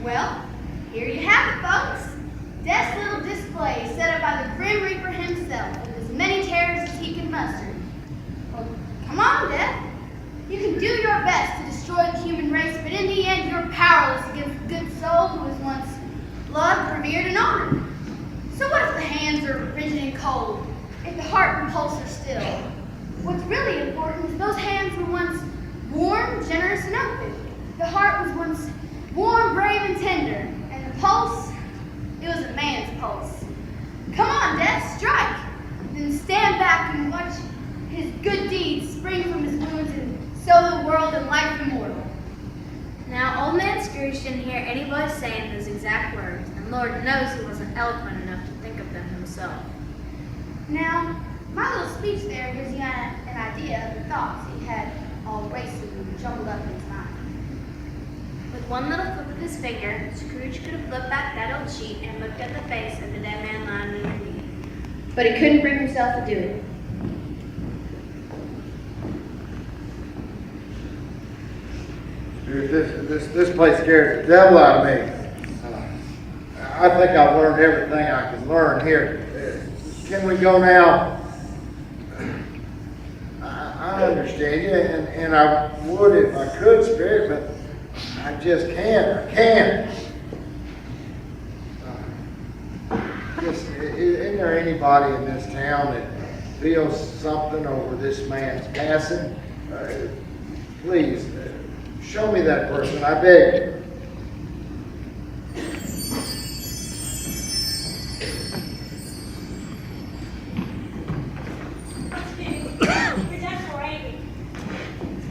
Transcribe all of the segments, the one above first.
Well, here you have it, folks. Death's little display set up by the Grim Reaper himself with as many terrors as he can muster. Well, come on, Death. You can do your best to destroy the human race, but in the end, you're powerless against the good soul who was once loved, revered, and honored. So what if the hands are rigid and cold? If the heart and pulse are still? What's really important is those hands were once warm, generous, and open. The heart was once warm, brave, and tender. And the pulse, it was a man's pulse. Come on, Death, strike! Then stand back and watch his good deeds spring from his wounds and sow the world in life immortal. Now, old man Scrooge didn't hear anybody saying those exact words, and Lord knows he wasn't eloquent enough to think of them himself. Now, my little speech there gives you an idea of the thoughts he had all racing and jumbled up in his mind. With one little flip of his finger, Scrooge could have flipped back that old sheet and looked at the face of the dead man lying underneath. But he couldn't bring himself to do it. Dude, this place scares the devil out of me. I think I've learned everything I can learn here. Can we go now? I understand you, and I would if I could, Spirit, but I just can't. I can't. Isn't there anybody in this town that feels something over this man's passing? Please, show me that person, I beg you.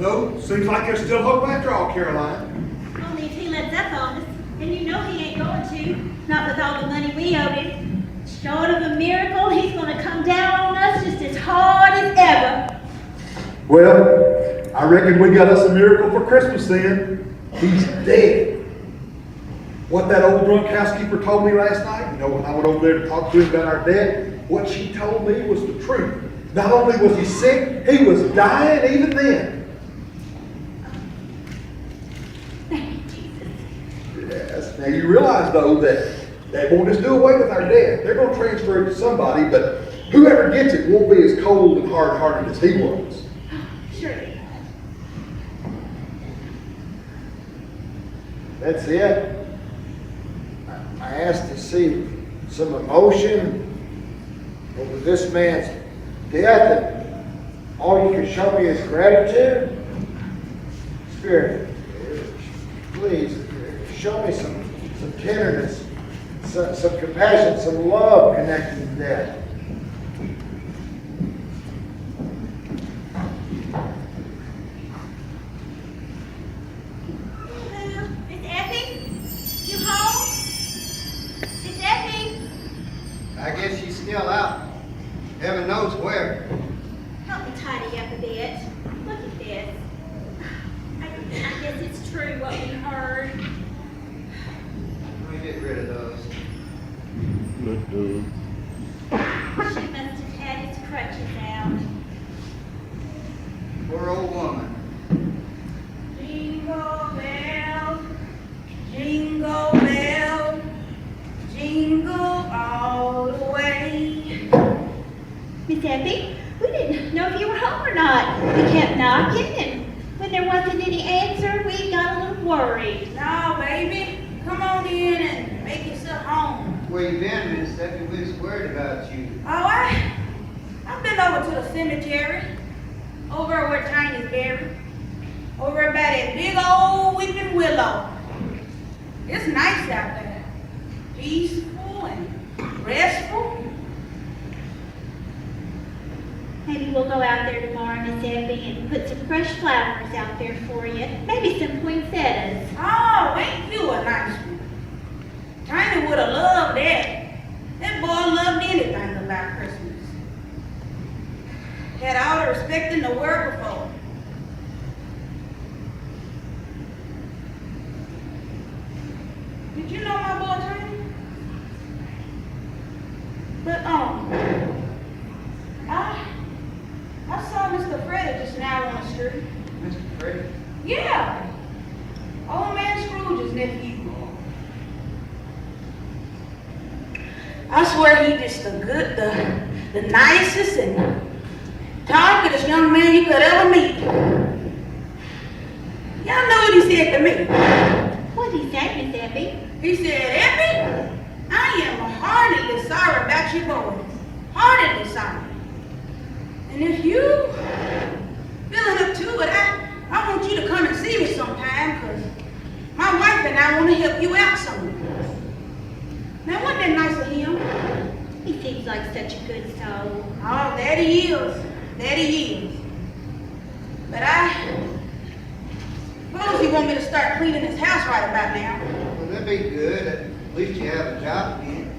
No, seems like there's still hope after all, Caroline. Only if he lets up on us. And you know he ain't going to. Not with all the money we owed him. Short of a miracle, he's going to come down on us just as hard as ever. Well, I reckon we got us a miracle for Christmas then. He's dead. What that old drunk housekeeper told me last night, you know, when I went over there to talk to him about our debt, what she told me was the truth. Not only was he sick, he was dying even then. Yes. Now you realize though that they won't just do away with our debt. They're going to transfer it to somebody, but whoever gets it won't be as cold and hard-hearted as he was. Surely. That's it. I asked to see some emotion over this man's death, and all you can show me is gratitude. Spirit, please show me some tenderness, some compassion, some love connected to that. Hello, Miss Effie? You home? Miss Effie? I guess she's still out. Heaven knows where. Help me tidy up a bit. Look at this. I guess it's true what we heard. Let me get rid of those. She must have had his crutches out. Poor old woman. Jingle bell, jingle bell, jingle all the way. Miss Effie, we didn't know if you were home or not. We kept knocking, and when there wasn't any answer, we got a little worried. No, baby. Come on in and make yourself home. Where you been, Miss Effie? We was worried about you. Oh, I've been over to the cemetery. Over where Tiny's buried. Over by that big old weeping willow. It's nice out there. Peaceful and restful. Maybe we'll go out there tomorrow, Miss Effie, and put some fresh flowers out there for you. Maybe some poinsettias. Oh, ain't you a nice one? Tiny would have loved that. That boy loved anything about Christmas. Had all the respect in the world before. Did you know my boy Tiny? But I saw Mr. Freddy just now on the street. Mr. Freddy? Yeah. Old man Scrooge's nephew. swear he just the nicest and talkingest young man you could ever meet. Y'all know what he said to me. What did he say, Miss Effie? He said, Effie, I am heartily sorry about your boys. Heartily sorry. And if you feeling up to it, I want you to come and see me sometime, because my wife and I want to help you out some. Now, wasn't that nice of him? He seems like such a good soul. Oh, that he is. That he is. But I suppose he want me to start cleaning his house right about now. Well, that'd be good. At least you have a job again.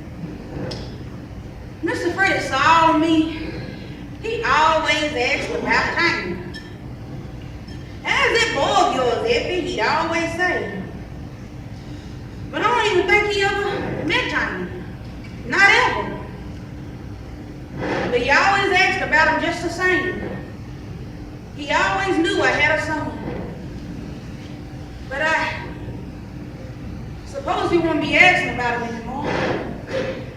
Mr. Freddie saw me. He always asked about Tiny. How's that boy of yours, Effie? He'd always say. But I don't even think he ever met Tiny. Not ever. But he always asked about him just the same. He always knew I had a son. But I suppose he won't be asking about him anymore.